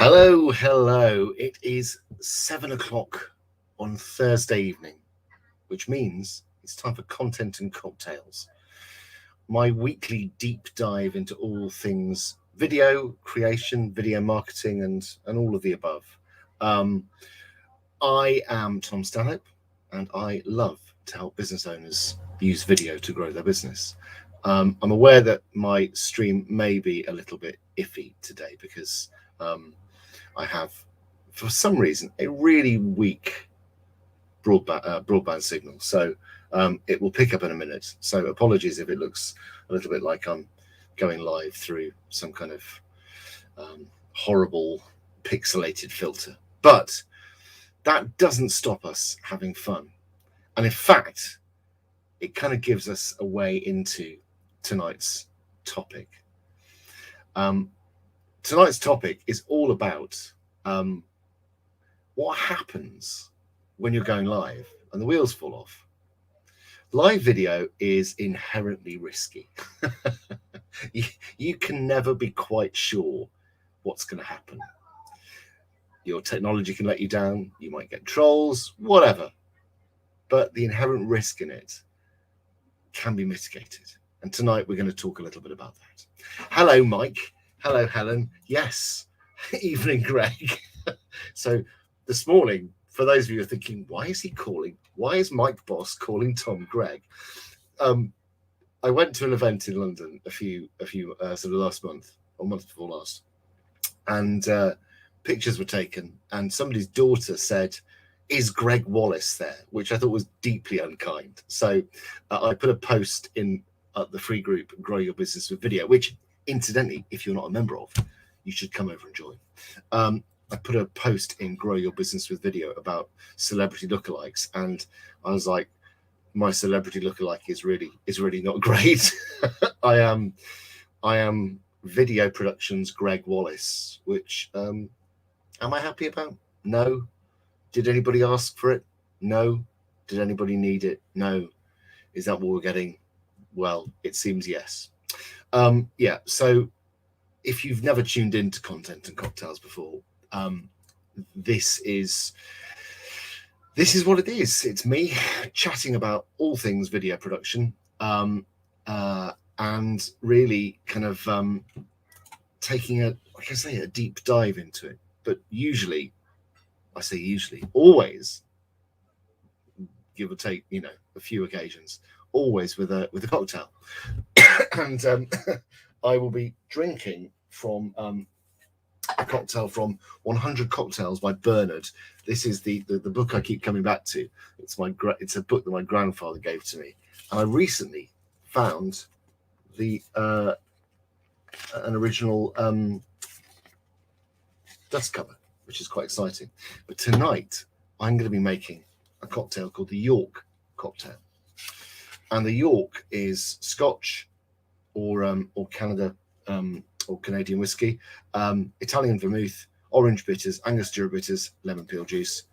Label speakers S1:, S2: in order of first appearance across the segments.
S1: Hello, hello. It is 7 o'clock on Thursday evening, which means it's time for Content and Cocktails, my weekly deep dive into all things video creation, video marketing, and all of the above. Um, I am Tom Stanhope, and I love to help business owners use video to grow their business. I'm aware that my stream may be a little bit iffy today because I have, for some reason, a really weak broadband signal. So it will pick up in a minute. So apologies if it looks a little bit like I'm going live through some kind of horrible pixelated filter. But that doesn't stop us having fun. And in fact, it kind of gives us a way into tonight's topic. Tonight's topic is all about what happens when you're going live and the wheels fall off. Live video is inherently risky. You can never be quite sure what's going to happen. Your technology can let you down. You might get trolls, whatever. But the inherent risk in it can be mitigated. And tonight we're going to talk a little bit about that. Hello, Mike. Hello, Helen. Yes. Evening, Greg. So this morning, for those of you who are thinking, why is he calling? Why is Mike Boss calling Tom Greg? I went to an event in London a few sort of last month or month before last, and pictures were taken, and somebody's daughter said, "Is Greg Wallace there?" Which I thought was deeply unkind. So I put a post in the free group, Grow Your Business with Video, which incidentally, if you're not a member of, you should come over and join. I put a post in Grow Your Business with Video about celebrity lookalikes, and I was like, my celebrity lookalike is really not great. I am Video Productions Greg Wallace, which am I happy about? No. Did anybody ask for it? No. Did anybody need it? No. Is that what we're getting? Well, it seems yes. Yeah, so if you've never tuned into Content and Cocktails before, this is what it is. It's me chatting about all things video production, and really kind of taking a deep dive into it. But usually, always, give or take, a few occasions, always with a cocktail. And I will be drinking from a cocktail from 100 Cocktails by Bernard. This is the book I keep coming back to. It's a book that my grandfather gave to me, and I recently found an original dust cover, which is quite exciting. But tonight I'm going to be making a cocktail called the York cocktail, and the York is Scotch or Canada or Canadian whiskey, Italian vermouth, orange bitters, Angostura bitters, lemon peel juice,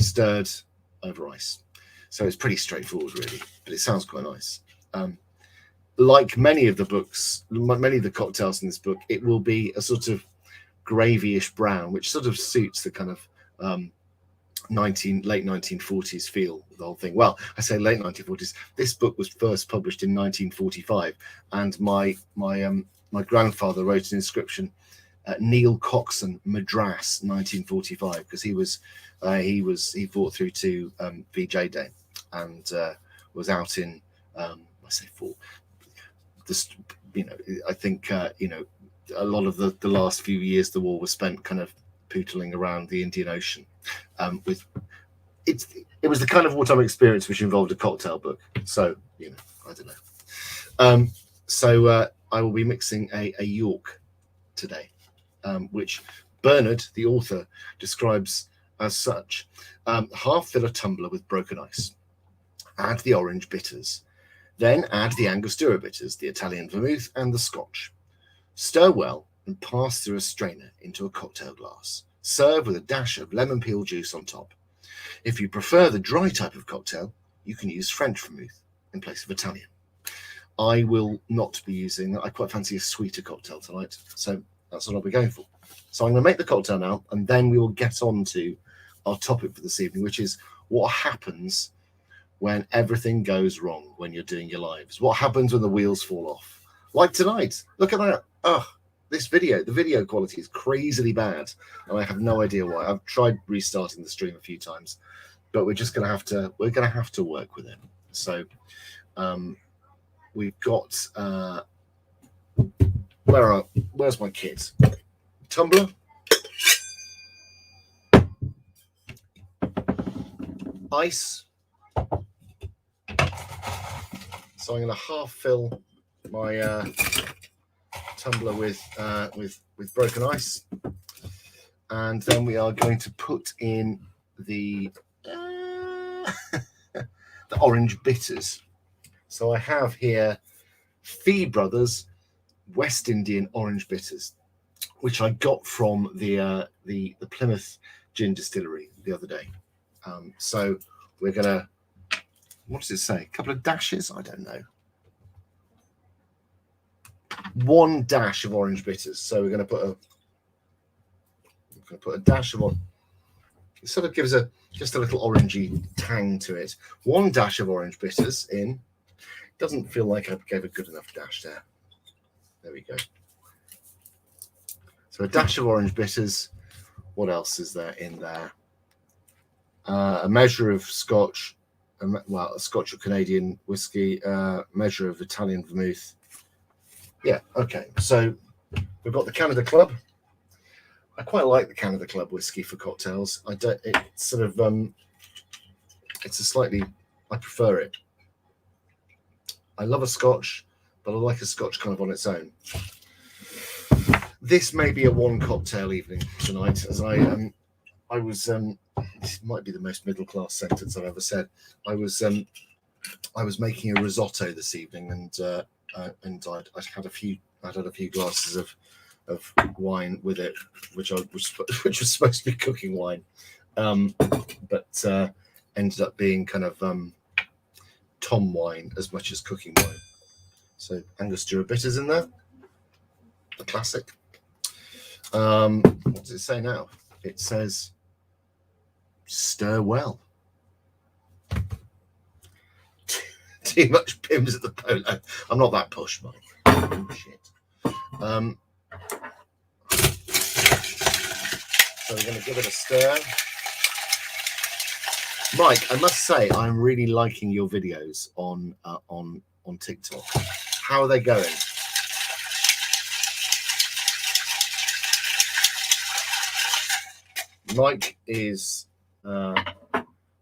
S1: stirred over ice. So it's pretty straightforward, really, but it sounds quite nice. Like many of the cocktails in this book, it will be a sort of gravyish brown, which sort of suits the kind of late 1940s feel of the whole thing. Well, I say late 1940s. This book was first published in 1945, and my grandfather wrote an inscription, Neil Coxon, Madras, 1945, because he fought through to VJ Day and was out in I think a lot of the last few years the war was spent kind of pootling around the Indian Ocean. It was the kind of wartime experience which involved a cocktail book. So I don't know. So I will be mixing a York today, which Bernard, the author, describes as such: half fill a tumbler with broken ice, add the orange bitters, then add the Angostura bitters, the Italian vermouth, and the Scotch. Stir well and pass through a strainer into a cocktail glass. Serve with a dash of lemon peel juice on top. If you prefer the dry type of cocktail, you can use French vermouth in place of Italian. I will not be using that. I quite fancy a sweeter cocktail tonight, so That's what I'll be going for. So I'm going to make the cocktail now, and then we will get on to our topic for this evening, which is what happens when everything goes wrong when you're doing your lives. What happens when the wheels fall off? Like tonight. Look at that. Oh, this video. The video quality is crazily bad, and I have no idea why. I've tried restarting the stream a few times, but we're just going to have to. We're going to have to work with it. So, we've got. Where's my kit? Tumbler. Ice. So I'm going to half fill my tumbler with broken ice, and then we are going to put in the the orange bitters. So I have here Fee Brothers West Indian orange bitters, which I got from the Plymouth Gin Distillery the other day. So we're gonna, what does it say? A couple of dashes? I don't know. 1 dash of orange bitters. So we're gonna put a dash of it sort of gives just a little orangey tang to it. 1 dash of orange bitters in. Doesn't feel like I gave a good enough dash there. There we go. So a dash of orange bitters. What else is there in there? A measure of Scotch, a Scotch or Canadian whiskey, measure of Italian vermouth. Yeah, okay. So we've got the Canada Club. I quite like the Canada Club whiskey for cocktails. I prefer it. I love a Scotch, but I like a Scotch kind of on its own. This may be a 1 cocktail evening tonight, as I was. This might be the most middle class sentence I've ever said. I was making a risotto this evening, and I'd had a few glasses of wine with it, which was supposed to be cooking wine, but ended up being kind of tom wine as much as cooking wine. So Angostura bitters in there, the classic. What does it say now? It says stir well. Too much Pims at the polo. I'm not that push, Mike. Oh, shit. So we're going to give it a stir. Mike, I must say I'm really liking your videos on TikTok. How are they going? Mike is a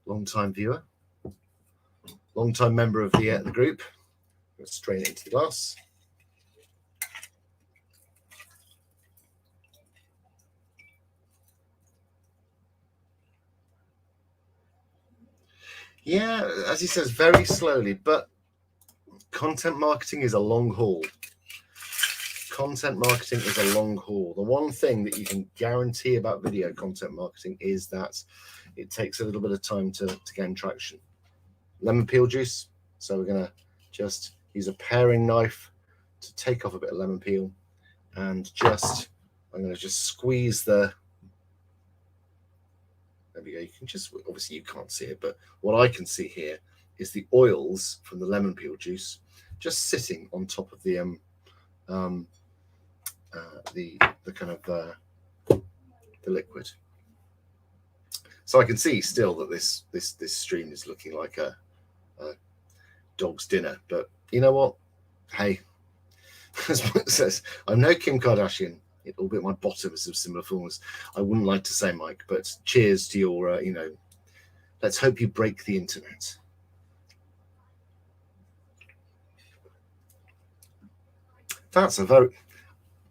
S1: long-time viewer, long-time member of the group. Let's strain it into the glass. Yeah, as he says, very slowly, but content marketing is a long haul. Content marketing is a long haul. The one thing that you can guarantee about video content marketing is that it takes a little bit of time to gain traction. Lemon peel juice. So we're going to just use a paring knife to take off a bit of lemon peel, and I'm going to just squeeze the. There we go. You can just, obviously you can't see it, but what I can see here is the oils from the lemon peel juice just sitting on top of the kind of the liquid. So I can see still that this stream is looking like a dog's dinner, but you know what? Hey, as Mike says, I'm no Kim Kardashian, albeit my bottom is of similar forms. I wouldn't like to say, Mike, but cheers to your, let's hope you break the internet. That's a very,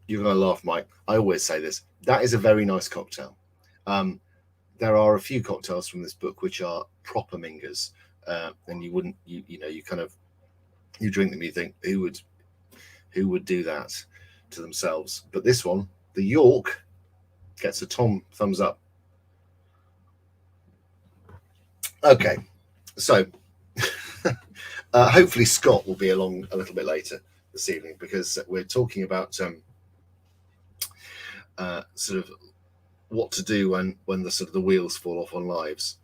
S1: you're going to laugh, Mike. I always say this. That is a very nice cocktail. There are a few cocktails from this book which are proper mingers, and you wouldn't, you drink them, you think, who would do that to themselves? But this one, the York, gets a thumbs up. Okay, so hopefully Scott will be along a little bit later this evening, because we're talking about sort of what to do when the sort of the wheels fall off on lives.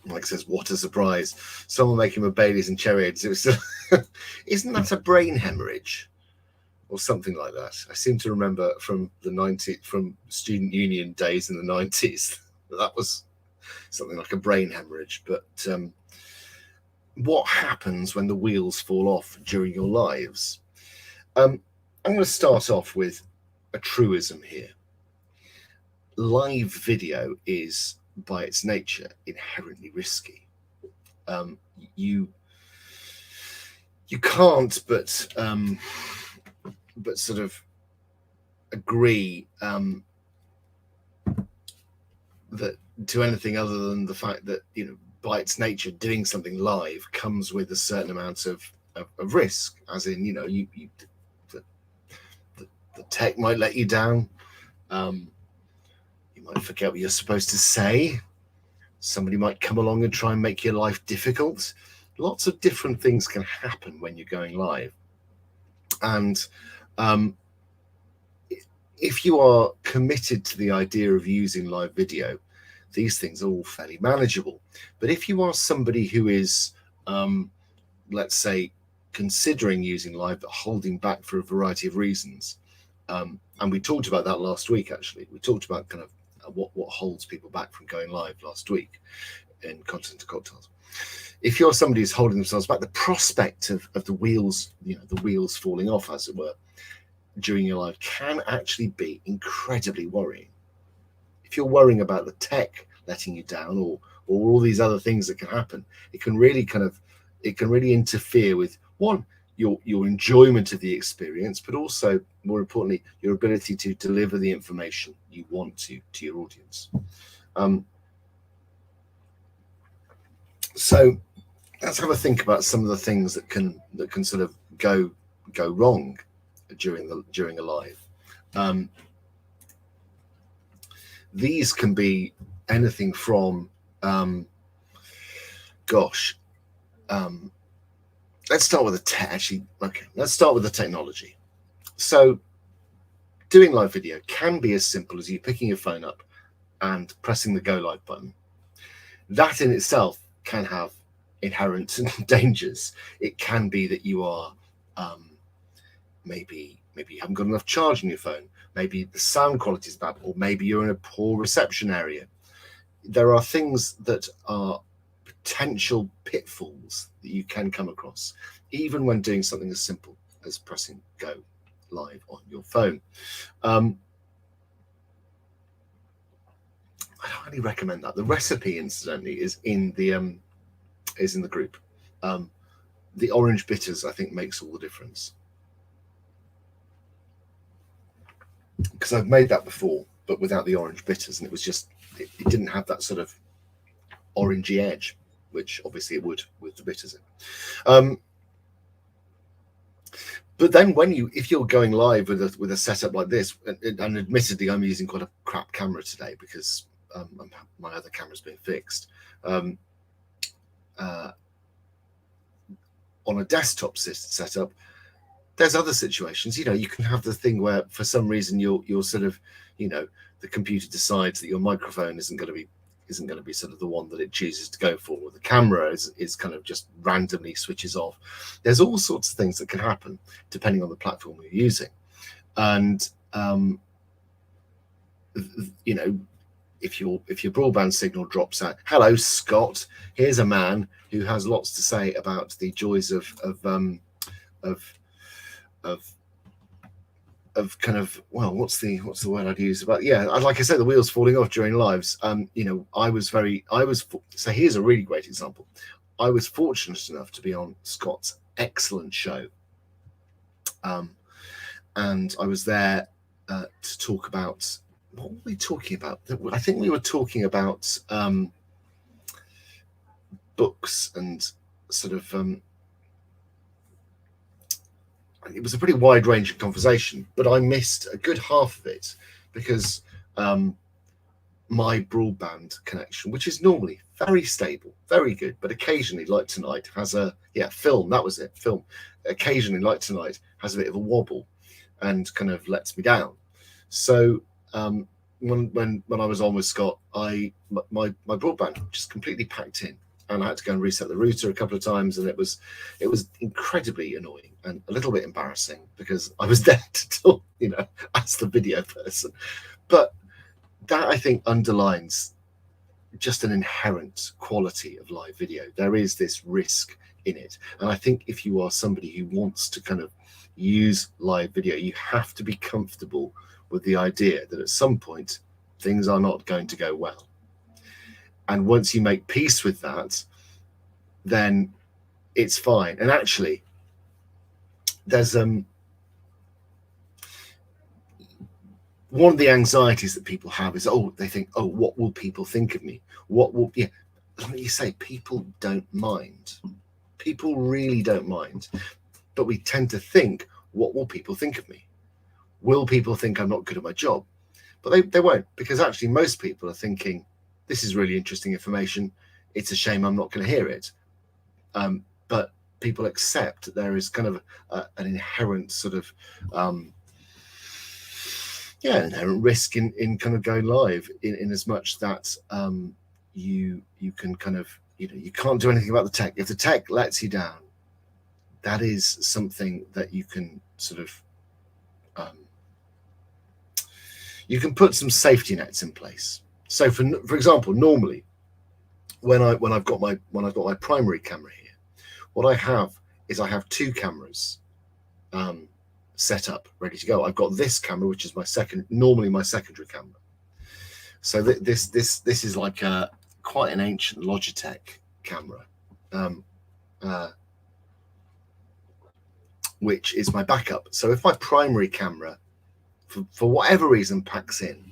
S1: Mike says, "What a surprise! Someone making a Baileys and cherry heads." It was, isn't that a brain hemorrhage or something like that? I seem to remember from the from student union days in the 90s, that was something like a brain hemorrhage. But what happens when the wheels fall off during your lives? I'm going to start off with a truism here. Live video is, by its nature, inherently risky. You can't but sort of agree that to anything other than the fact that, you know, by its nature, doing something live comes with a certain amount of risk, as in, you know, the tech might let you down. You might forget what you're supposed to say. Somebody might come along and try and make your life difficult. Lots of different things can happen when you're going live. And if you are committed to the idea of using live video, these things are all fairly manageable. But if you are somebody who is, let's say, considering using live but holding back for a variety of reasons, and we talked about that last week, actually. We talked about kind of what holds people back from going live last week in Content to Cocktails. If you're somebody who's holding themselves back, the prospect of the wheels, you know, the wheels falling off, as it were, during your life can actually be incredibly worrying. If you're worrying about the tech letting you down, or all these other things that can happen, it can really interfere with, one, your enjoyment of the experience, but also, more importantly, your ability to deliver the information you want to your audience. So let's have a think about some of the things that can sort of go wrong during a live. These can be anything from let's start with let's start with the technology. So doing live video can be as simple as you picking your phone up and pressing the go live button. That in itself can have inherent dangers. It can be that you are maybe you haven't got enough charge in your phone, maybe the sound quality is bad, or maybe you're in a poor reception area. There are things that are potential pitfalls that you can come across, even when doing something as simple as pressing go live on your phone. I highly recommend that. The recipe, incidentally, is in the group. The orange bitters, I think, makes all the difference, because I've made that before, but without the orange bitters, and it was just it didn't have that sort of orangey edge, which obviously it would with the bitters in. But then if you're going live with a setup like this, and admittedly I'm using quite a crap camera today because my other camera's been fixed. On a desktop setup, there's other situations. You know, you can have the thing where for some reason you're sort of, you know, the computer decides that your microphone isn't going to be sort of the one that it chooses to go for, or the camera is kind of just randomly switches off. There's all sorts of things that can happen depending on the platform you're using. And you know, if your broadband signal drops out, hello Scott, here's a man who has lots to say about the joys of kind of, well, what's the word I'd use about, yeah, like I said, the wheels falling off during lives. You know, so here's a really great example. I was fortunate enough to be on Scott's excellent show, and I was there to talk about, what were we talking about? I think we were talking about books and sort of it was a pretty wide-ranging conversation, but I missed a good half of it because my broadband connection, which is normally very stable, very good, but occasionally, like tonight, has a film. That was it, film. Occasionally, like tonight, has a bit of a wobble, and kind of lets me down. So when I was on with Scott, my broadband just completely packed in, and I had to go and reset the router a couple of times, and it was incredibly annoying and a little bit embarrassing because I was there to talk, as the video person, but that I think underlines just an inherent quality of live video. There is this risk in it. And I think if you are somebody who wants to kind of use live video, you have to be comfortable with the idea that at some point things are not going to go well. And once you make peace with that, then it's fine. And actually, there's one of the anxieties that people have is, they think, what will people think of me? What will, like you say, people don't mind. People really don't mind. But we tend to think, what will people think of me? Will people think I'm not good at my job? But they won't, because actually most people are thinking, this is really interesting information. It's a shame I'm not going to hear it. But people accept that there is kind of an inherent sort of inherent risk in kind of going live, in as much that you can kind of, you can't do anything about the tech. If the tech lets you down, that is something that you can sort of you can put some safety nets in place. So for example, normally when I've got my primary camera here, what I have is I have two cameras set up, ready to go. I've got this camera, which is normally my secondary camera. So this is like quite an ancient Logitech camera, which is my backup. So if my primary camera, for whatever reason, packs in,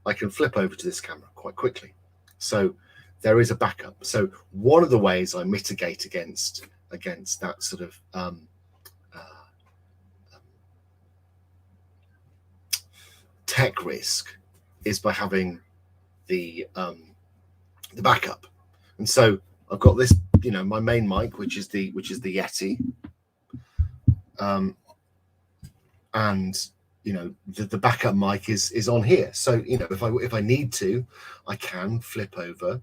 S1: I can flip over to this camera quite quickly. So there is a backup. So one of the ways I mitigate against that sort of tech risk is by having the backup. And so I've got this, my main mic, which is the Yeti, and the backup mic is on here. So if I need to, I can flip over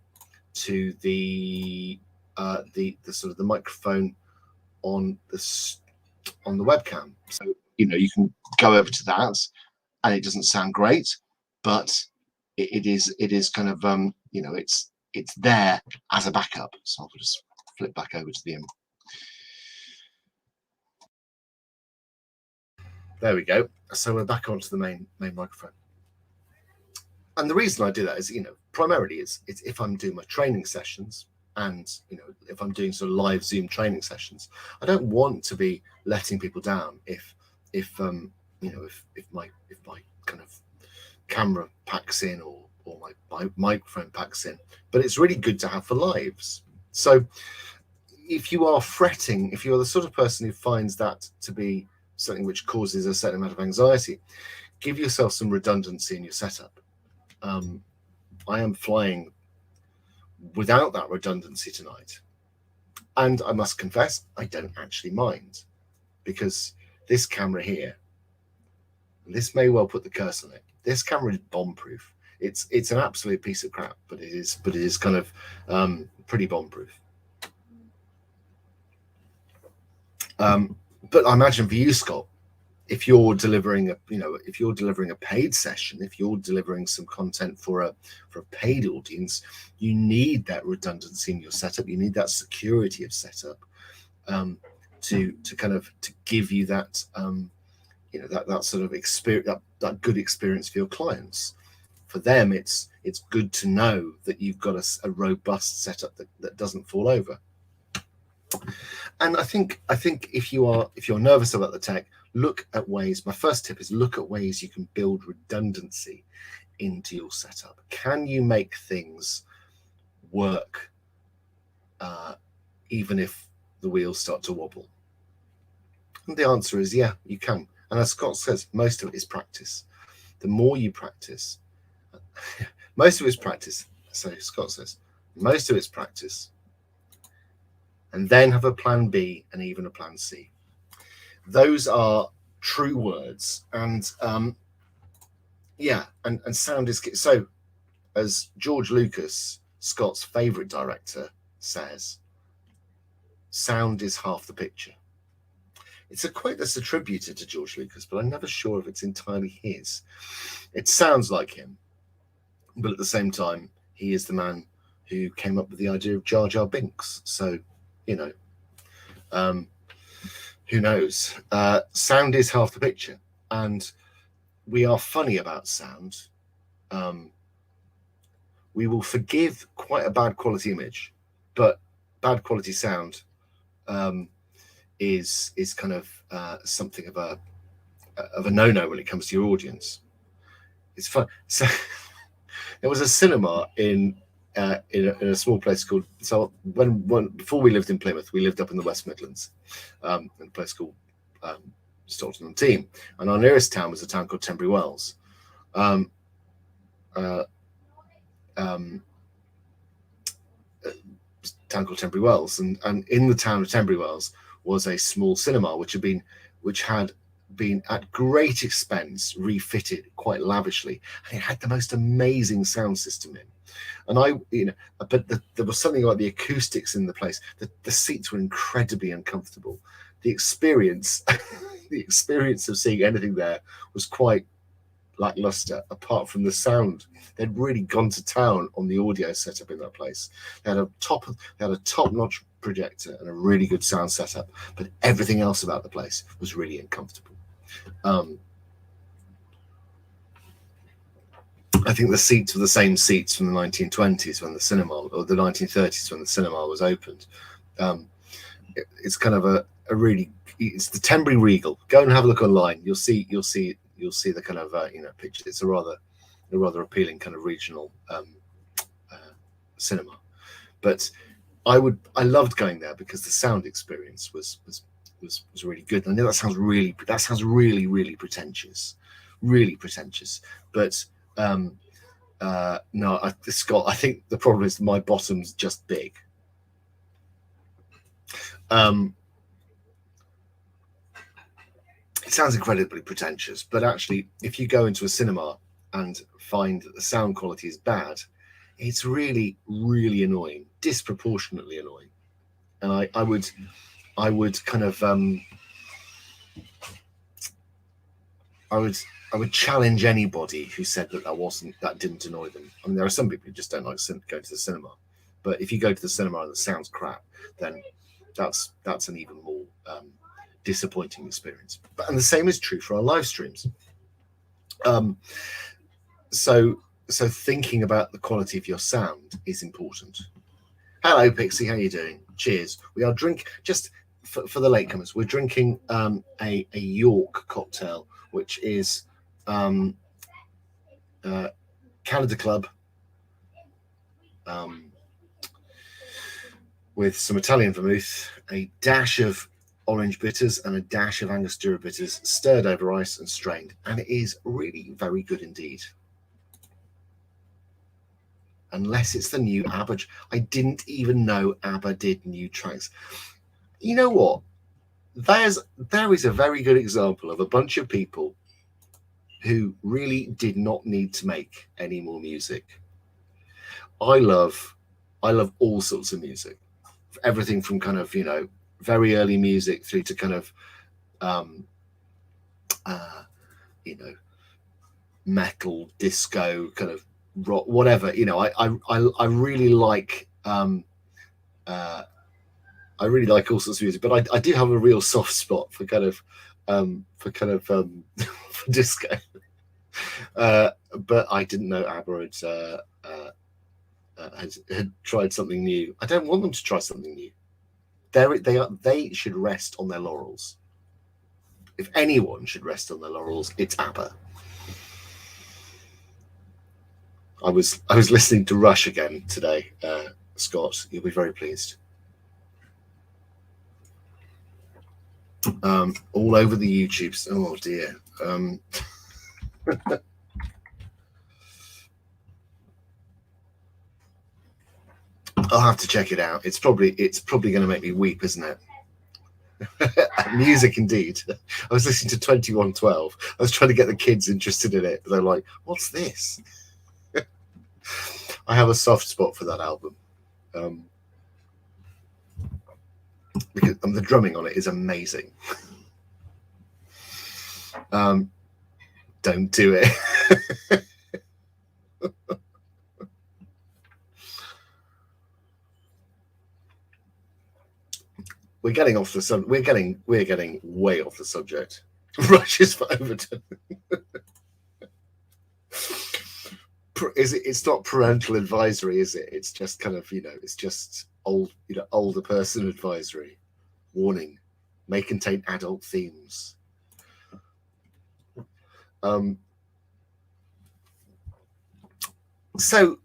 S1: to the sort of the microphone on the webcam. So you can go over to that, and it doesn't sound great, but it is kind of it's there as a backup. So I'll just flip back over to the there we go. So we're back onto the main microphone. And the reason I do that is, primarily it's if I'm doing my training sessions, and if I'm doing sort of live Zoom training sessions, I don't want to be letting people down if my kind of camera packs in or my microphone packs in. But it's really good to have for lives. So if you are fretting, if you're the sort of person who finds that to be something which causes a certain amount of anxiety, give yourself some redundancy in your setup. I am flying without that redundancy tonight, and I must confess, I don't actually mind, because this camera here, this may well put the curse on it, this camera is bomb-proof. It's an absolute piece of crap, but it is kind of pretty bomb-proof. But I imagine for you, Scott, if you're delivering a paid session, if you're delivering some content for a paid audience, you need that redundancy in your setup. You need that security of setup to give you that that sort of experience, that good experience for your clients. For them, it's good to know that you've got a robust setup that doesn't fall over. And I think if you're nervous about the tech, look at ways. My first tip is look at ways you can build redundancy into your setup. Can you make things work even if the wheels start to wobble? And the answer is yeah, you can. And as Scott says, most of it is practice. The more you practice, Most of it's practice. So Scott says, most of it's practice. And then have a plan B and even a plan C. Those are true words. And yeah, and sound is so, as George Lucas, Scott's favorite director, says, sound is half the picture. It's a quote that's attributed to George Lucas, but I'm never sure if it's entirely his. It sounds like him, but at the same time, he is the man who came up with the idea of Jar Jar Binks. So, you know, who knows? Sound is half the picture, and we are funny about sound. We will forgive quite a bad quality image, but bad quality sound is kind of something of a no-no when it comes to your audience. It's fun. So there was a cinema in a small place called, so when before we lived in Plymouth, we lived up in the West Midlands, in a place called Stockton-on-Team, and our nearest town was a town called Tenbury Wells. Town called Tenbury Wells, and in the town of Tenbury Wells was a small cinema which had been at great expense refitted quite lavishly, and it had the most amazing sound system in. And but there was something about the acoustics in the place. The seats were incredibly uncomfortable. The experience, the experience of seeing anything there was quite lackluster, apart from the sound. They'd really gone to town on the audio setup in that place. They had a top-notch projector and a really good sound setup, but everything else about the place was really uncomfortable. I think the seats were the same seats from the 1920s when the cinema, or the 1930s when the cinema was opened. It's kind of it's the Tenbury Regal. Go and have a look online. You'll see the kind of picture. It's a rather appealing kind of regional cinema. But I loved going there because the sound experience was really good. And I know that sounds really pretentious, But no, Scott, I think the problem is my bottom's just big. It sounds incredibly pretentious, but actually, if you go into a cinema and find that the sound quality is bad, it's really, really annoying, disproportionately annoying. And I would kind of I would challenge anybody who said that didn't annoy them. I mean, there are some people who just don't like going to the cinema, but if you go to the cinema and the sound's crap, then that's an even more disappointing experience. And the same is true for our live streams. So thinking about the quality of your sound is important. Hello, Pixie, how are you doing? Cheers. We are just for the latecomers, we're drinking a York cocktail, which is Canada Club with some Italian vermouth, a dash of orange bitters and a dash of Angostura bitters, stirred over ice and strained, and it is really very good indeed. Unless it's the new ABBA. I didn't even know ABBA did new tracks. You know what? There is a very good example of a bunch of people who really did not need to make any more music. I love all sorts of music, everything from kind of very early music through to kind of metal, disco, kind of rock, whatever. I really like all sorts of music, but I do have a real soft spot for kind of for disco. But I didn't know ABBA had tried something new. I don't want them to try something new. They should rest on their laurels. If anyone should rest on their laurels, it's ABBA. I was listening to Rush again today, Scott. You'll be very pleased. All over the YouTubes. Oh dear. I'll have to check it out. It's probably going to make me weep, isn't it? Music indeed. I was listening to 2112. I was trying to get the kids interested in it, but they're like, "What's this?" I have a soft spot for that album because the drumming on it is amazing. Don't do it. We're getting off the we're getting way off the subject. Rushes for Overton. It's not parental advisory, is it? It's just kind of, it's just older person advisory. Warning, may contain adult themes. So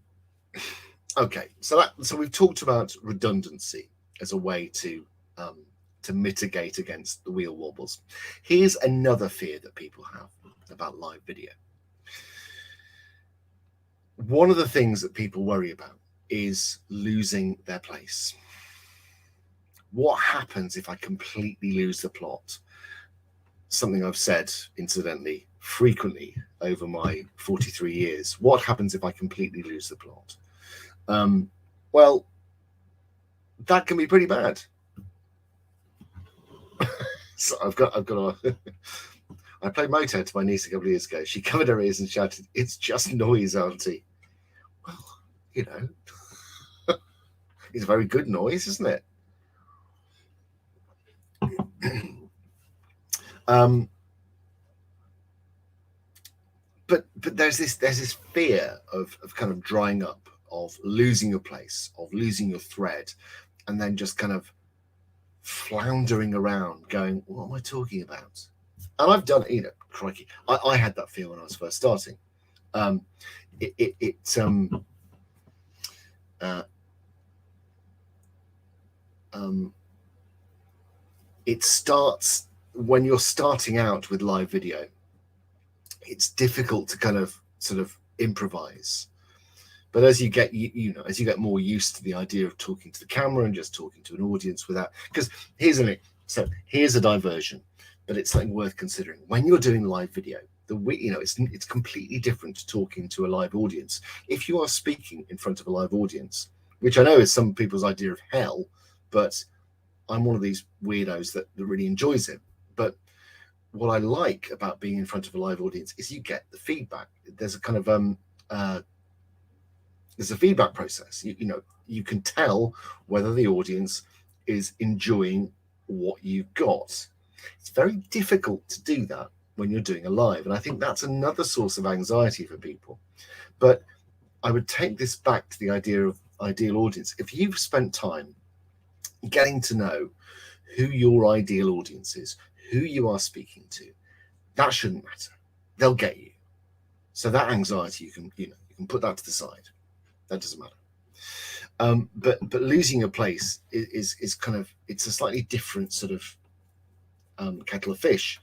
S1: we've talked about redundancy as a way to mitigate against the wheel wobbles. Here's another fear that people have about live video. One of the things that people worry about is losing their place. What happens if I completely lose the plot? Something I've said, incidentally, frequently over my 43 years. What happens if I completely lose the plot? Well, that can be pretty bad. So I've got I played Motown to my niece a couple of years ago. She covered her ears and shouted, "It's just noise, Auntie." Well, it's a very good noise, isn't it? But there's this fear of kind of drying up, of losing your place, of losing your thread, and then just kind of floundering around going, "What am I talking about?" And I've done it, crikey. I had that fear when I was first starting. It starts when you're starting out with live video. It's difficult to kind of sort of improvise, but as you get as you get more used to the idea of talking to the camera and just talking to an audience without, because here's a diversion, but it's something worth considering when you're doing live video. It's completely different to talking to a live audience. If you are speaking in front of a live audience, which I know is some people's idea of hell, but I'm one of these weirdos that really enjoys it. But what I like about being in front of a live audience is you get the feedback. There's a kind of there's a feedback process. You can tell whether the audience is enjoying what you've got. It's very difficult to do that when you're doing a live, and I think that's another source of anxiety for people. But I would take this back to the idea of ideal audience. If you've spent time getting to know who your ideal audience is, who you are speaking to, that shouldn't matter. They'll get you. So that anxiety, you can put that to the side. That doesn't matter. But losing your place is kind of, it's a slightly different sort of kettle of fish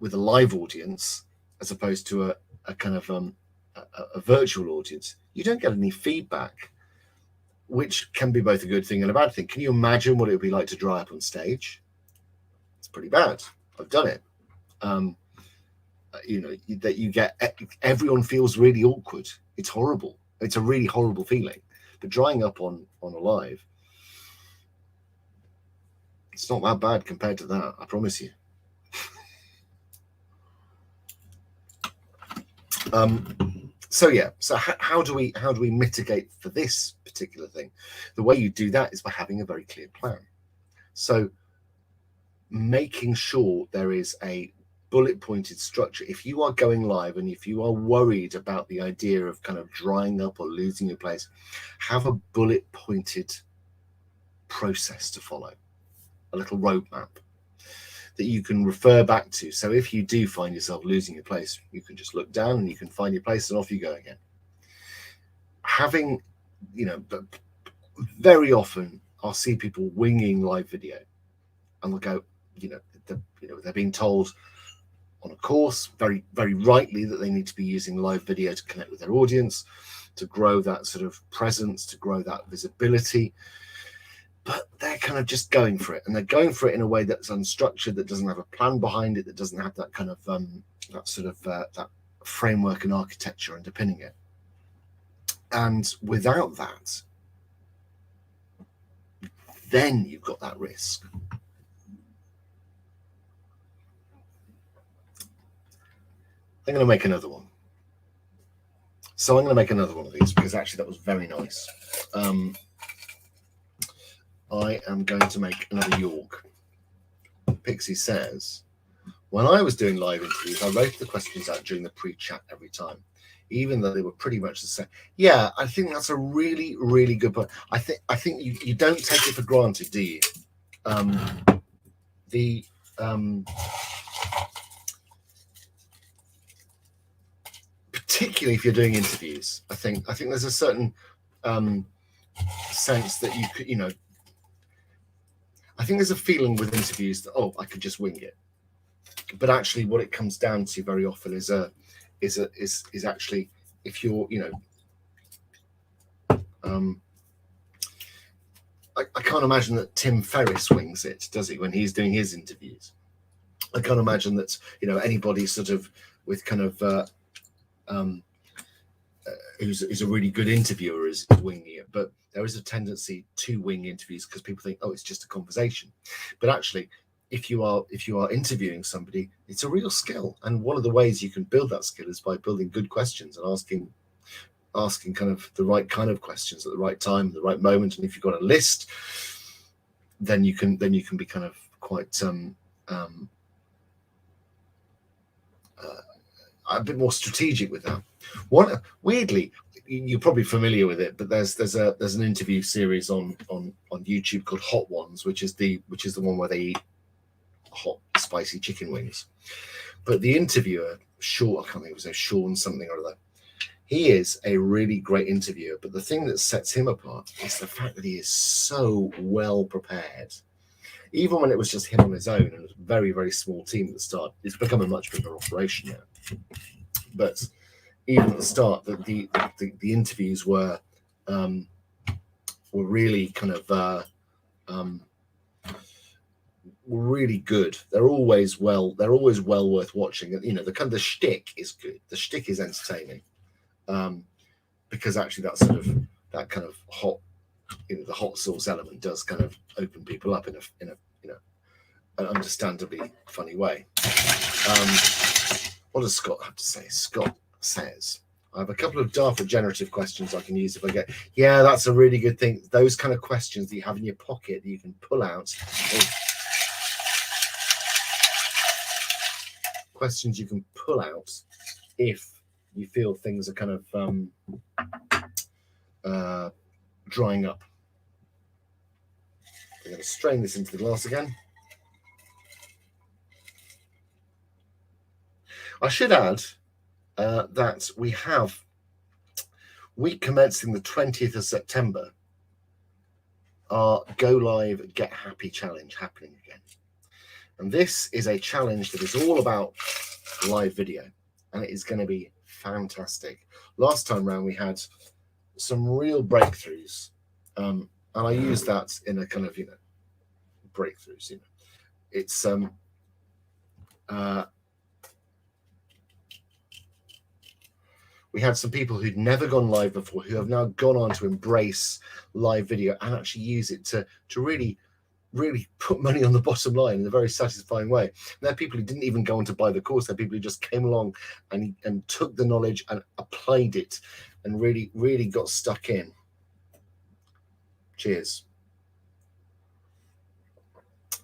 S1: with a live audience as opposed to a kind of a virtual audience. You don't get any feedback, which can be both a good thing and a bad thing. Can you imagine what it would be like to dry up on stage? It's pretty bad. I've done it. That you get, everyone feels really awkward. It's horrible. It's a really horrible feeling. But drying up on a live, it's not that bad compared to that, I promise you. So how do we mitigate for this particular thing? The way you do that is by having a very clear plan. So making sure there is a bullet pointed structure. If you are going live and if you are worried about the idea of kind of drying up or losing your place, have a bullet pointed process to follow, a little roadmap that you can refer back to. So if you do find yourself losing your place, you can just look down and you can find your place and off you go again. Having, but very often I'll see people winging live video and they'll go, they're being told on a course very, very rightly that they need to be using live video to connect with their audience. to grow that sort of presence, to grow that visibility. But they're kind of just going for it, and they're going for it in a way that's unstructured, that doesn't have a plan behind it, that doesn't have that kind of that sort of that framework and architecture underpinning it. And without that, then you've got that risk. I'm going to make another one. So I'm going to make another one of these because actually that was very nice. I am going to make another York. Pixie says, when I was doing live interviews, I wrote the questions out during the pre-chat every time, even though they were pretty much the same. Yeah, I think that's a really, really good point. I think you don't take it for granted, do you? Particularly if you're doing interviews, I think there's a certain sense that you could, I think there's a feeling with interviews that, oh, I could just wing it. But actually what it comes down to very often is actually, if you're, I can't imagine that Tim Ferriss wings it, does he, when he's doing his interviews? I can't imagine that, anybody sort of with kind of who's a really good interviewer is winging it. But there is a tendency to wing interviews because people think, oh, it's just a conversation. But actually, if you are interviewing somebody, it's a real skill. And one of the ways you can build that skill is by building good questions and asking kind of the right kind of questions at the right time, the right moment. And if you've got a list, then you can be kind of quite a bit more strategic with that. One, weirdly, you're probably familiar with it, but there's an interview series on YouTube called Hot Ones, which is the one where they eat hot spicy chicken wings. But the interviewer, I can't think it was Sean something or other. He is a really great interviewer, but the thing that sets him apart is the fact that he is so well prepared. Even when it was just him on his own and it was a very, very small team at the start, it's become a much bigger operation now. But even at the start, the interviews were really kind of were really good. They're always well worth watching. The shtick is good. The shtick is entertaining, because actually that kind of hot, the hot sauce element does kind of open people up in a an understandably funny way. What does Scott have to say? Scott says, I have a couple of Dartford generative questions I can use if I get. Yeah, that's a really good thing. Those kind of questions that you have in your pocket that you can pull out. Questions you can pull out if you feel things are kind of drying up. I'm going to strain this into the glass again. I should add that we have, week commencing the 20th of September, our Go Live Get Happy challenge happening again. And this is a challenge that is all about live video, and it is going to be fantastic. Last time round, we had some real breakthroughs, and I use that in a kind of, breakthroughs, it's we had some people who'd never gone live before who have now gone on to embrace live video and actually use it to really, really put money on the bottom line in a very satisfying way. And there are people who didn't even go on to buy the course. There are people who just came along and took the knowledge and applied it and really, really got stuck in. Cheers.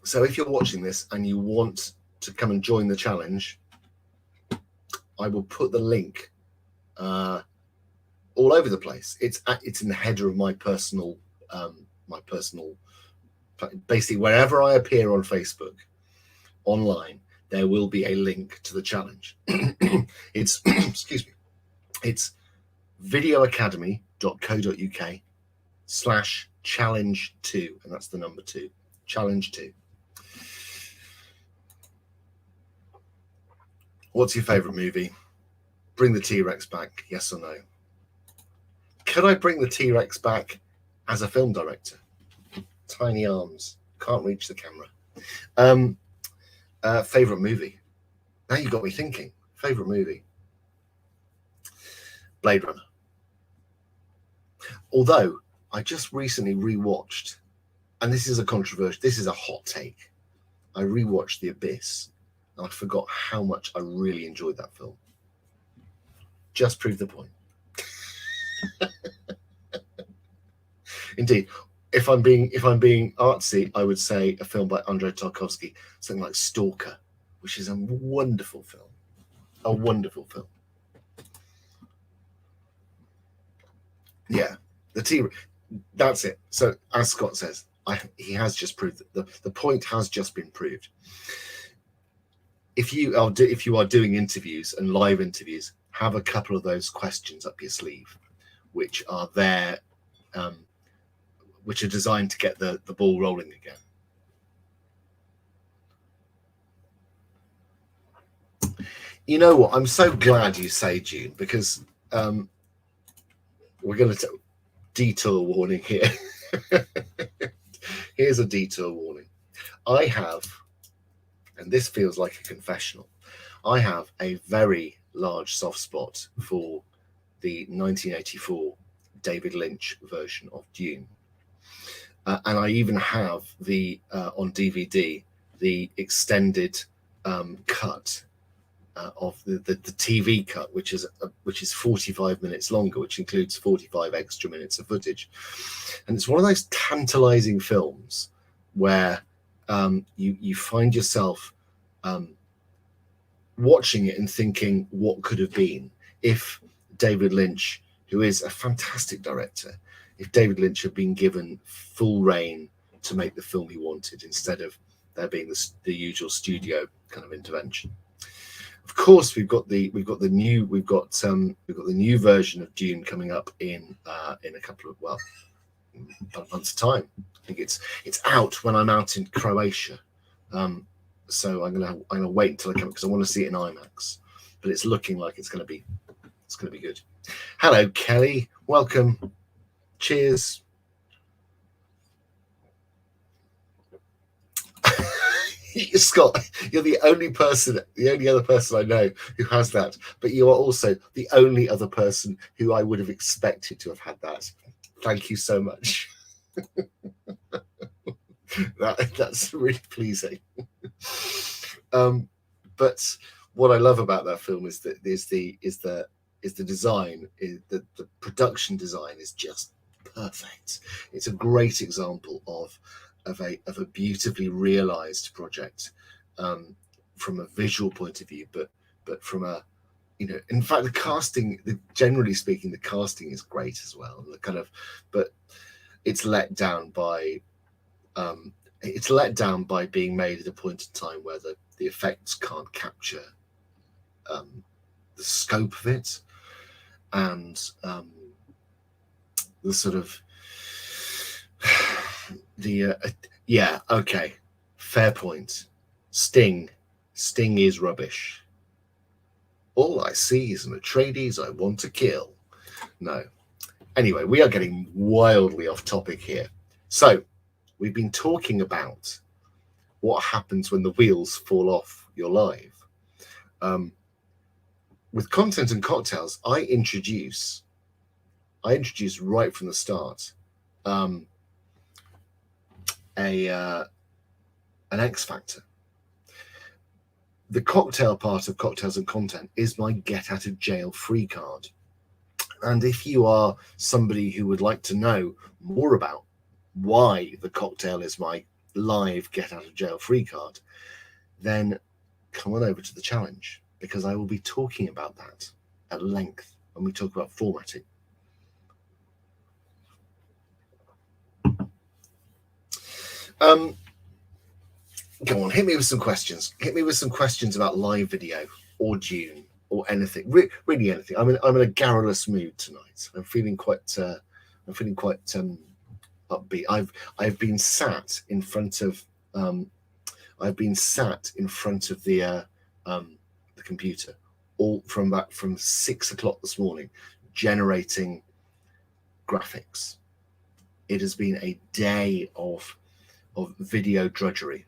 S1: So if you're watching this and you want to come and join the challenge, I will put the link all over the place. It's in the header of my personal, basically wherever I appear on Facebook, online, there will be a link to the challenge. It's excuse me, it's videoacademy.co.uk/challenge2, and that's the number 2, challenge 2. What's your favorite movie? Bring the T-Rex back, yes or no? Could I bring the T-Rex back as a film director? Tiny arms, can't reach the camera. Favorite movie? Now you got me thinking. Favorite movie? Blade Runner. Although I just recently rewatched, and this is a hot take. I rewatched The Abyss, and I forgot how much I really enjoyed that film. Just proved the point. Indeed, if I'm being artsy, I would say a film by Andrei Tarkovsky, something like Stalker, which is a wonderful film. A wonderful film. Yeah, that's it. So as Scott says, he has just proved that the point has just been proved. If you are doing interviews and live interviews, have a couple of those questions up your sleeve, which are there, which are designed to get the ball rolling again. You know what? I'm so glad you say June, because we're going to detour warning here. Here's a detour warning. I have, and this feels like a confessional, I have a very large soft spot for the 1984 David Lynch version of Dune. And I even have on DVD, the extended cut of the TV cut, which is 45 minutes longer, which includes 45 extra minutes of footage. And it's one of those tantalizing films where you find yourself watching it and thinking, what could have been if David Lynch, who is a fantastic director, if David Lynch had been given full reign to make the film he wanted, instead of there being the usual studio kind of intervention. Of course, we've got the new version of Dune coming up in a couple of months' time. I think it's out when I'm out in Croatia. So I'm gonna wait until I come, because I want to see it in IMAX. But it's looking like it's gonna be good. Hello, Kelly. Welcome. Cheers. Scott, you're the only other person I know who has that, but you are also the only other person who I would have expected to have had that. Thank you so much. That's really pleasing. But what I love about that film is the design. The production design is just perfect. It's a great example of a beautifully realized project from a visual point of view, but from a, in fact, the casting, generally speaking, the casting is great as well. But it's let down by being made at a point in time where the effects can't capture the scope of it, and the sort of okay, fair point. Sting is rubbish. All I see is an Atreides I want to kill. No. Anyway, we are getting wildly off topic here. So we've been talking about what happens when the wheels fall off your live. With Content and Cocktails, I introduce right from the start an X factor. The cocktail part of Cocktails and Content is my get out of jail free card. And if you are somebody who would like to know more about why the cocktail is my live get out of jail free card, then come on over to the challenge, because I will be talking about that at length when we talk about formatting. Go on, hit me with some questions. Hit me with some questions about live video or Dune or anything. Really anything. I'm in a garrulous mood tonight. I'm feeling quite upbeat. I've been sat in front of the computer all from 6 o'clock this morning, generating graphics. It has been a day of video drudgery.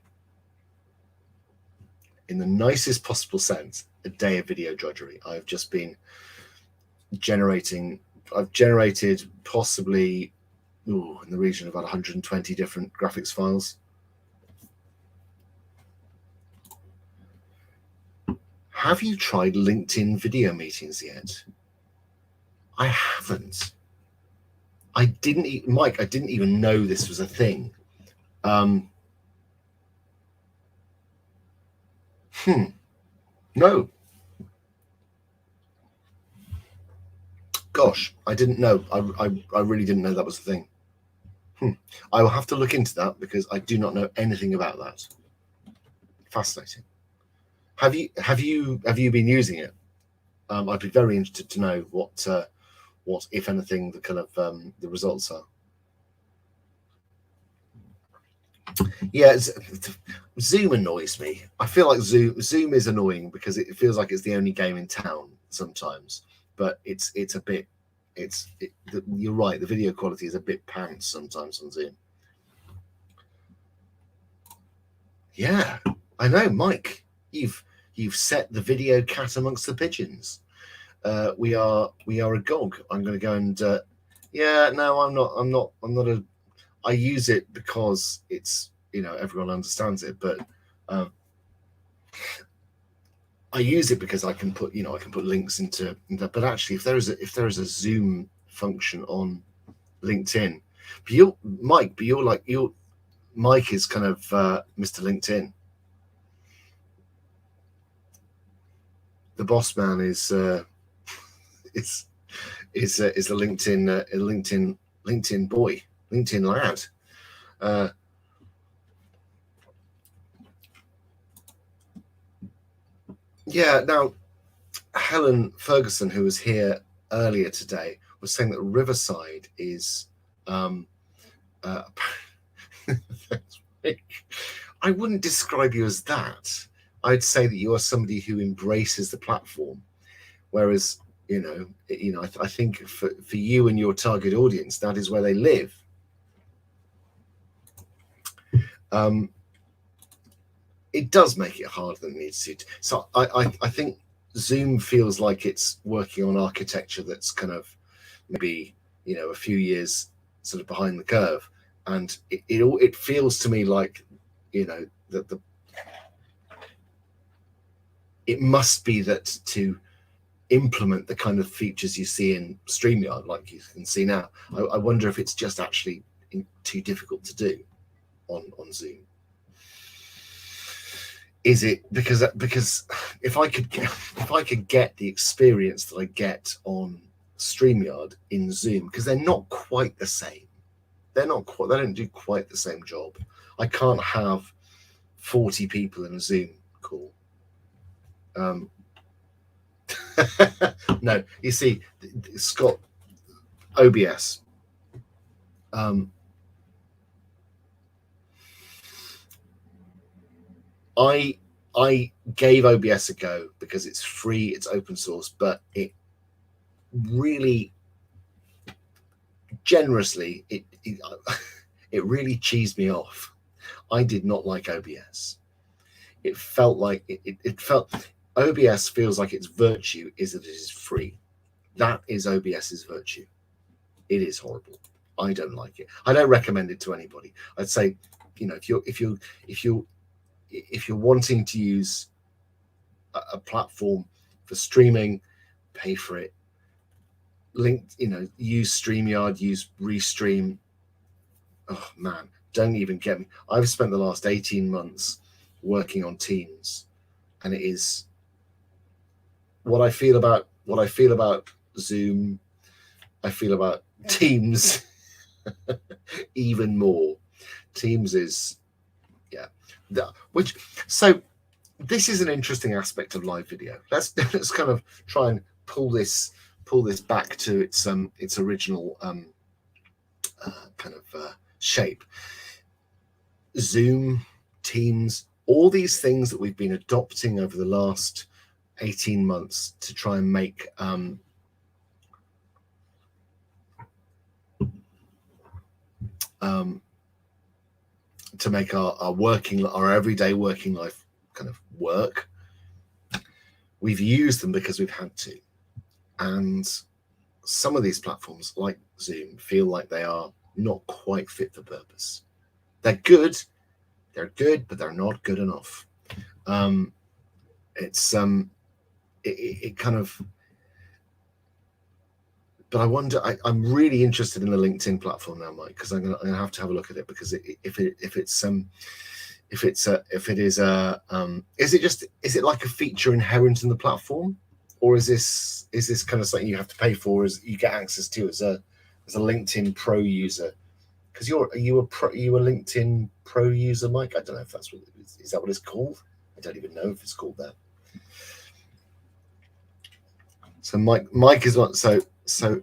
S1: In the nicest possible sense, a day of video drudgery. I've just been I've generated possibly in the region of about 120 different graphics files. Have you tried LinkedIn video meetings yet? I haven't. Mike, I didn't even know this was a thing. No. Gosh, I didn't know. I really didn't know that was a thing. I will have to look into that because I do not know anything about that. Fascinating. Have you been using it? I'd be very interested to know what, if anything, the kind of the results are. Yeah, Zoom annoys me. I feel like Zoom is annoying because it feels like it's the only game in town sometimes. But it's a bit. You're right. The video quality is a bit pants sometimes on Zoom. Yeah, I know, Mike. You've set the video cat amongst the pigeons. We are agog. I'm going to go and yeah. No, I'm not. I use it because it's, everyone understands it, but I use it because I can put links into. But actually, if there is a Zoom function on LinkedIn, Mike is kind of Mr. LinkedIn. The boss man is a LinkedIn boy, LinkedIn lad. Yeah. Now, Helen Ferguson, who was here earlier today, was saying that Riverside is. I wouldn't describe you as that. I'd say that you are somebody who embraces the platform, whereas I think for you and your target audience, that is where they live. It does make it harder than it needs to. So I think Zoom feels like it's working on architecture that's kind of maybe a few years sort of behind the curve, and it feels to me like that it must be that to implement the kind of features you see in StreamYard, like you can see now, I wonder if it's just actually too difficult to do on Zoom. Is it because if I could get the experience that I get on StreamYard in Zoom, because they're not quite the same. They don't do quite the same job. I can't have 40 people in a Zoom call. No, you see, Scott, OBS. I gave OBS a go because it's free, it's open source, but it really generously it really cheesed me off. I did not like OBS. It felt like OBS feels like its virtue is that it is free. That is OBS's virtue. It is horrible. I don't like it. I don't recommend it to anybody. I'd say, if you're wanting to use a platform for streaming, pay for it. Use StreamYard, use Restream. Oh man, don't even get me. I've spent the last 18 months working on Teams, and it is what I feel about Zoom. I feel about Teams even more. Teams is so this is an interesting aspect of live video. Let's kind of try and pull this back to its original kind of shape. Zoom, Teams, all these things that we've been adopting over the last 18 months to try and make to make our everyday working life kind of work. We've used them because we've had to. And some of these platforms, like Zoom, feel like they are not quite fit for purpose. They're good, but they're not good enough. It kind of, but I wonder. I'm really interested in the LinkedIn platform now, Mike, because I'm gonna have to have a look at it, because is it like a feature inherent in the platform, or is this kind of something you have to pay for, as you get access to as a LinkedIn Pro user? Because are you a LinkedIn Pro user, Mike? I don't know if that's what is that what it's called? I don't even know if it's called that. So Mike is not so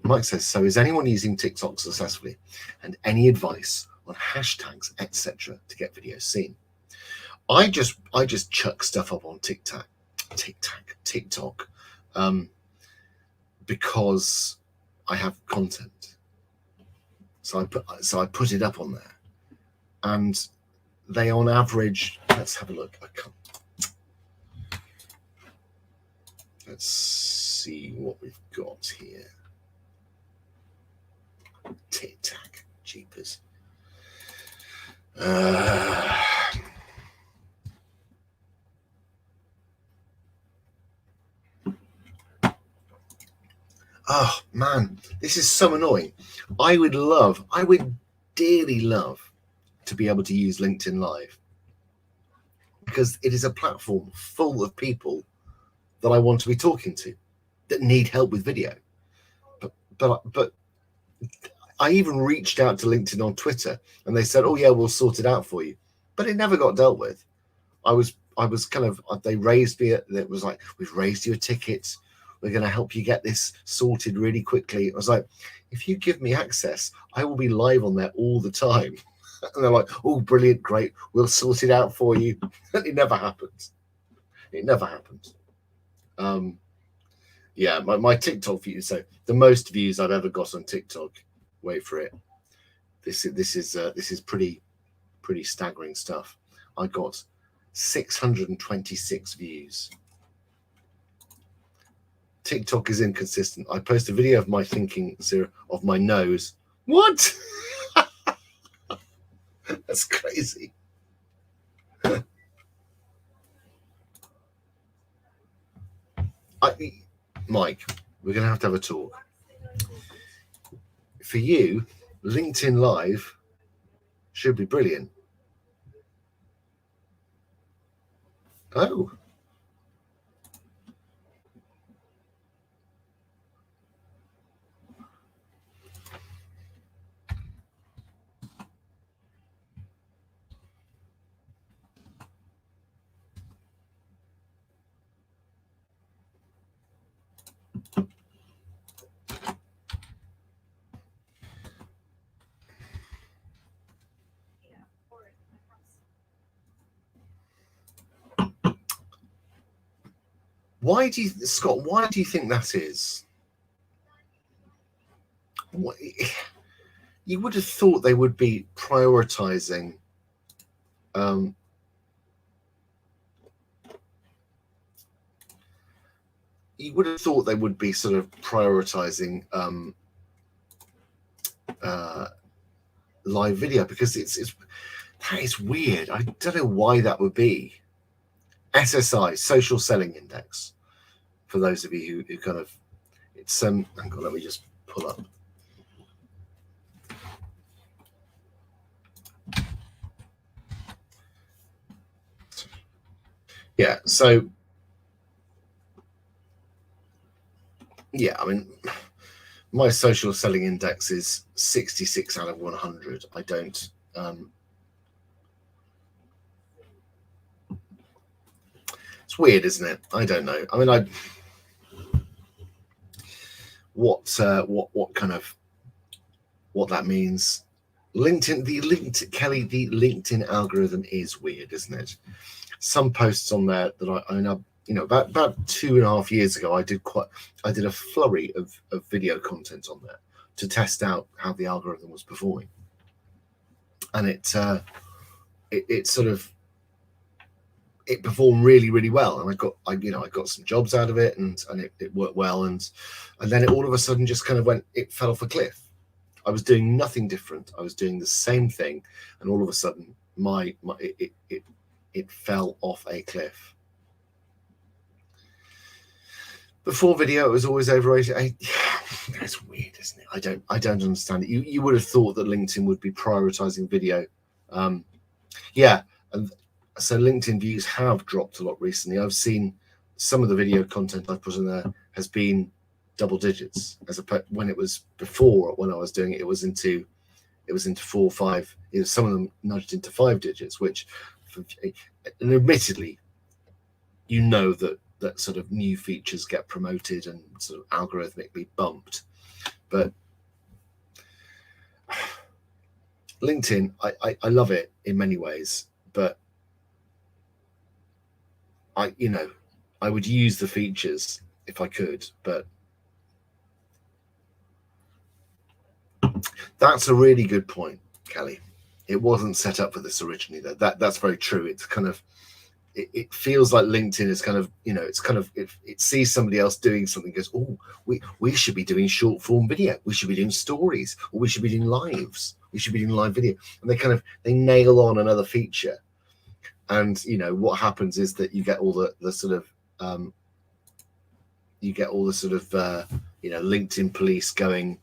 S1: Mike says, so is anyone using TikTok successfully, and any advice on hashtags, etc., to get videos seen? I just chuck stuff up on TikTok, because I have content. So I put it up on there, and they on average. Let's have a look. Let's see what we've got here. TikTok, jeepers. Oh man, this is so annoying. I would dearly love to be able to use LinkedIn Live, because it is a platform full of people that I want to be talking to that need help with video. But I even reached out to LinkedIn on Twitter, and they said, "Oh yeah, we'll sort it out for you," but it never got dealt with. I was kind of, they raised me. It was like, "We've raised you a ticket. We're going to help you get this sorted really quickly." I was like, if you give me access, I will be live on there all the time. And they're like, "Oh, brilliant, great, we'll sort it out for you." And it never happened. It never happened. Yeah, my TikTok views. So the most views I've ever got on TikTok. Wait for it. This is pretty staggering stuff. I got 626 views. TikTok is inconsistent. I post a video of my thinking of my nose. What? That's crazy. Mike, we're going to have a talk. For you, LinkedIn Live should be brilliant. Oh. Why do you think that is? You would have thought they would be prioritizing you would have thought they would be sort of prioritizing live video, because that is weird. I don't know why that would be. SSI, Social Selling Index, for those of you who kind of, it's hang on, let me just pull up. Yeah, so yeah, I mean, my social selling index is 66 out of 100. I don't it's weird, isn't it? I don't know. I mean, what that means. Kelly, the LinkedIn algorithm is weird, isn't it? Some posts on there that I mean, about 2.5 years ago, I did a flurry of video content on there to test out how the algorithm was performing. and it sort of it performed really, really well, and I got some jobs out of it, and it worked well, and then it all of a sudden just kind of it fell off a cliff. I was doing nothing different. I was doing the same thing, and all of a sudden, it fell off a cliff. Before video, it was always overrated. That's weird, isn't it? I don't understand it. You would have thought that LinkedIn would be prioritizing video. Yeah, and so LinkedIn views have dropped a lot recently. I've seen some of the video content I've put in there has been double digits, when it was before, when I was doing it, it was into 4 or 5. Some of them nudged into 5 digits, which, and admittedly, that sort of new features get promoted and sort of algorithmically bumped. But LinkedIn, I love it in many ways, but I would use the features if I could, but that's a really good point, Kelly. It wasn't set up for this originally, though. That's very true. It's kind of, it feels like LinkedIn is kind of, it's kind of, it sees somebody else doing something, goes, oh, we should be doing short form video. We should be doing stories, or we should be doing lives. We should be doing live video. And they nail on another feature. And, what happens is that you get all the sort of, LinkedIn police going,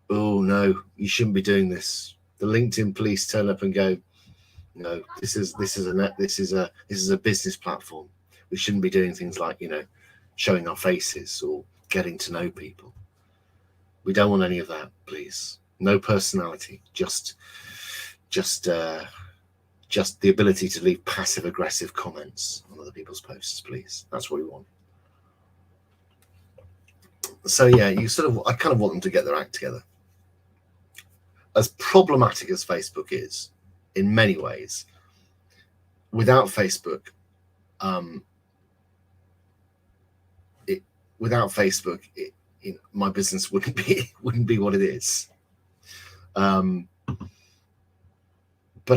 S1: oh no, you shouldn't be doing this. The LinkedIn police turn up and go, no, this is a business platform. We shouldn't be doing things like, showing our faces or getting to know people. We don't want any of that, please. No personality, just the ability to leave passive aggressive comments on other people's posts, please. That's what we want. So yeah, I kind of want them to get their act together. As problematic as Facebook is, in many ways, without Facebook, my business wouldn't be what it is. But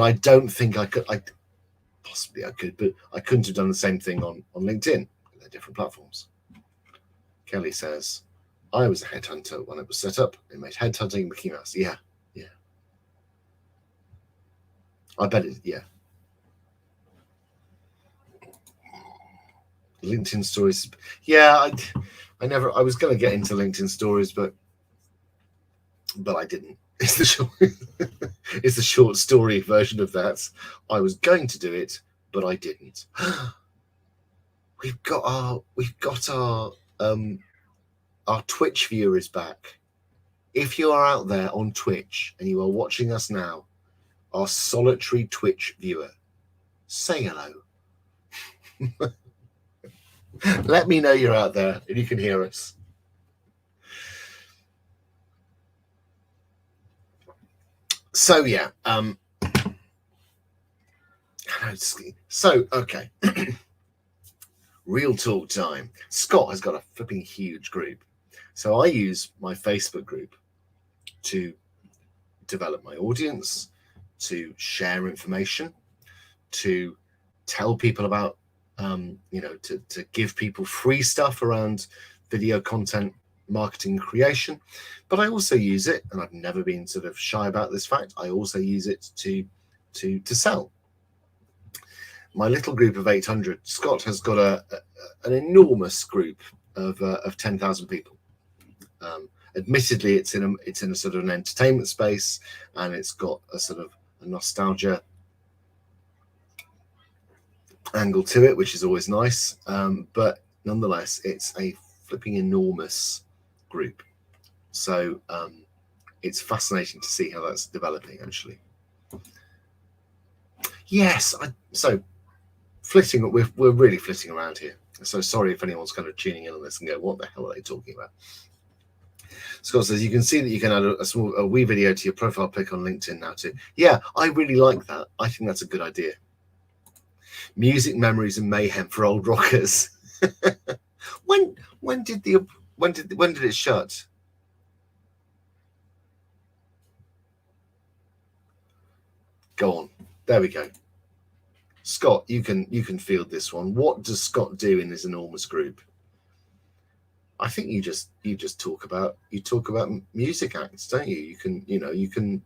S1: I don't think I could. Possibly I could, but I couldn't have done the same thing on LinkedIn. They're different platforms. Kelly says, I was a headhunter when it was set up. It made headhunting Mickey Mouse. Yeah. I bet it. Yeah. LinkedIn stories. Yeah, I was going to get into LinkedIn stories, but I didn't. It's the short story version of that. I was going to do it, but I didn't. We've got our Twitch viewers back. If you are out there on Twitch and you are watching us now, our solitary Twitch viewer, say hello. Let me know you're out there and you can hear us. So yeah, okay. Real talk time. Scott has got a flipping huge group. So I use my Facebook group to develop my audience, to share information, to tell people about, to give people free stuff around video content marketing creation. But I also use it, and I've never been sort of shy about this fact, I also use it to sell. My little group of 800, Scott has got an enormous group of 10,000 people. Admittedly, it's in a sort of an entertainment space, and it's got a sort of a nostalgia angle to it, which is always nice. But nonetheless, it's a flipping enormous group. So it's fascinating to see how that's developing, actually. Yes, so flitting, we're really flitting around here. So sorry if anyone's kind of tuning in on this and go, what the hell are they talking about? Scott says, you can see that you can add a wee video to your profile pic on LinkedIn now too. Yeah, I really like that. I think that's a good idea. Music memories and mayhem for old rockers. When did it shut? Go on. There we go. Scott, you can field this one. What does Scott do in this enormous group? I think you just talk about music acts, don't you? You can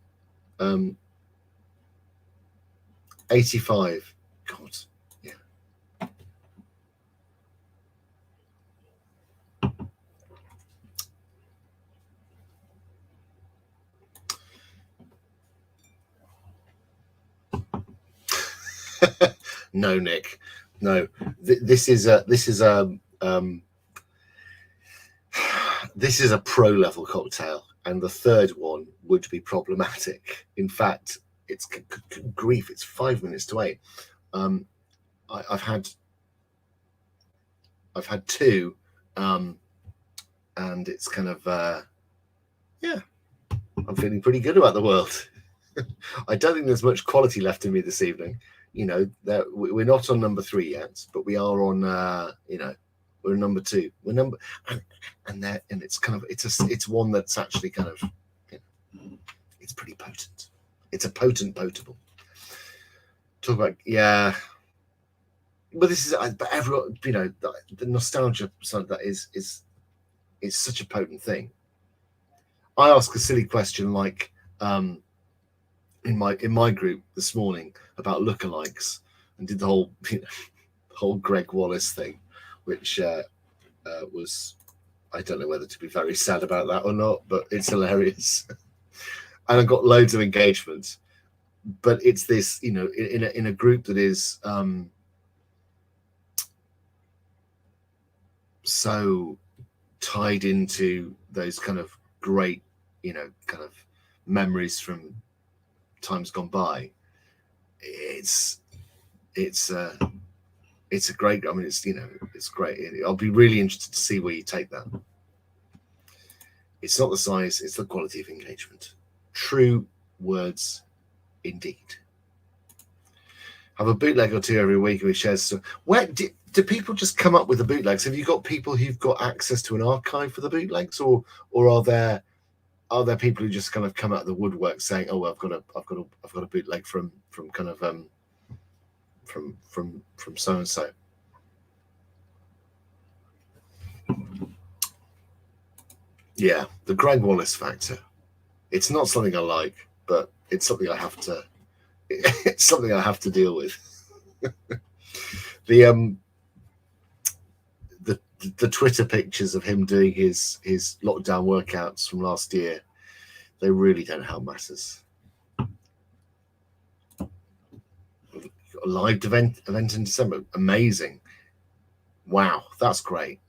S1: 85. God, yeah. No, Nick. No. This is a pro level cocktail, and the third one would be problematic. In fact, it's grief. It's 5 minutes to 8. I've had two, and it's kind of yeah. I'm feeling pretty good about the world. I don't think there's much quality left in me this evening. We're not on number 3 yet, but we are on. We're number 2. We're number, and it's kind of it's one that's actually kind of, it's pretty potent. It's a potent potable. Talk about but this is, but everyone, the nostalgia side of that is such a potent thing. I ask a silly question like in my group this morning about lookalikes, and did the whole Greg Wallace thing, which was, I don't know whether to be very sad about that or not, but it's hilarious. And I got loads of engagement. But it's this, in a group that is so tied into those kind of great, kind of memories from times gone by. It's a great. I mean, it's great. I'll be really interested to see where you take that. It's not the size; it's the quality of engagement. True words, indeed. Have a bootleg or two every week, and we share stuff. Where do people just come up with the bootlegs? Have you got people who've got access to an archive for the bootlegs, or are there people who just kind of come out of the woodwork saying, "Oh, well, I've got a bootleg from kind of from so and so." Yeah, the Greg Wallace factor. It's not something I like, but it's something I have to. It's something I have to deal with. The Twitter pictures of him doing his lockdown workouts from last year, they really don't help matters. A live event in December, amazing. Wow, that's great.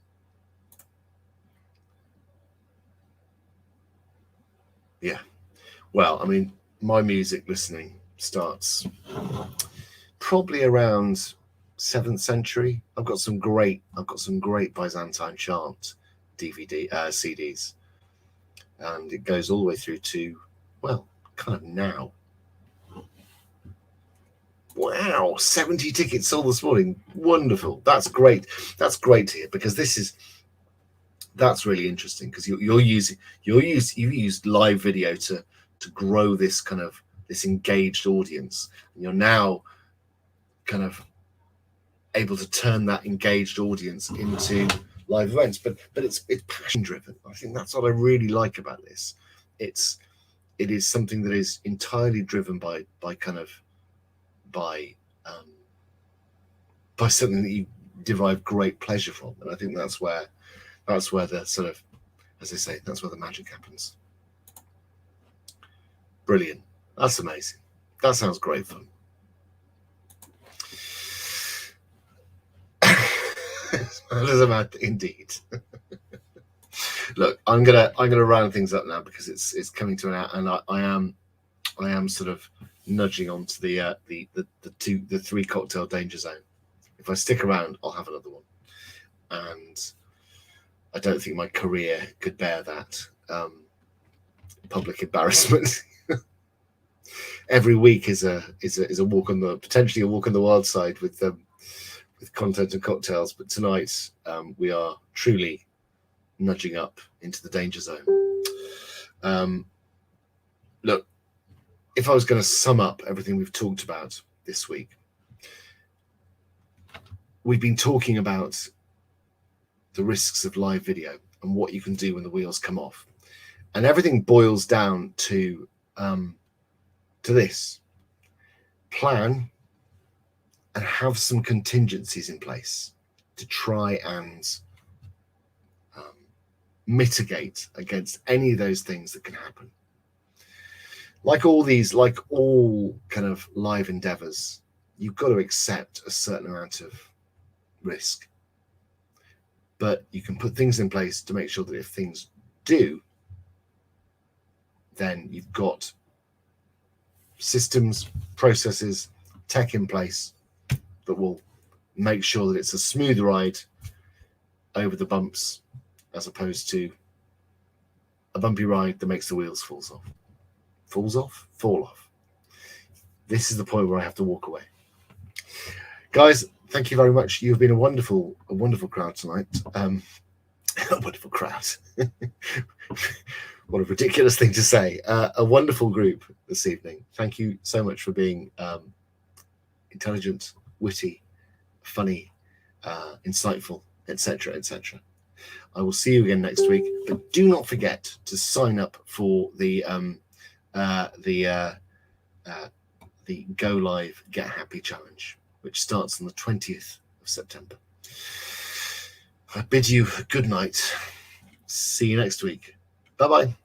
S1: Yeah, well, I mean, my music listening starts probably around 7th century. I've got some great Byzantine chant DVD CDs, and it goes all the way through to, well, kind of now. Wow, 70 tickets sold this morning. Wonderful. That's great. That's great to hear, because that's really interesting, because you've used live video to grow this kind of this engaged audience, and you're now kind of able to turn that engaged audience into live events, but it's passion driven. I think that's what I really like about this. It is something that is entirely driven by something that you derive great pleasure from, and I think that's where the sort of, as they say, that's where the magic happens. Brilliant. That's amazing. That sounds great fun. Indeed. Look, I'm gonna round things up now, because it's coming to an end, and I am sort of nudging onto the 3 cocktail danger zone. If I stick around, I'll have another one, and I don't think my career could bear that public embarrassment. Every week is a walk on the, potentially a walk on the wild side with content and cocktails, but tonight we are truly nudging up into the danger zone. Look, if I was going to sum up everything we've talked about this week, we've been talking about the risks of live video and what you can do when the wheels come off. And everything boils down to this: plan and have some contingencies in place to try and mitigate against any of those things that can happen. Like all kind of live endeavors, you've got to accept a certain amount of risk, but you can put things in place to make sure that if things do, then you've got systems, processes, tech in place that will make sure that it's a smooth ride over the bumps, as opposed to a bumpy ride that makes the wheels fall off. This is the point where I have to walk away. Guys, thank you very much. You've been a wonderful crowd tonight. A wonderful crowd. What a ridiculous thing to say. A wonderful group this evening. Thank you so much for being intelligent, witty, funny, insightful, etc., etc. I will see you again next week, but do not forget to sign up for the Go Live Get Happy Challenge, which starts on the 20th of September. I bid you good night. See you next week. Bye-bye.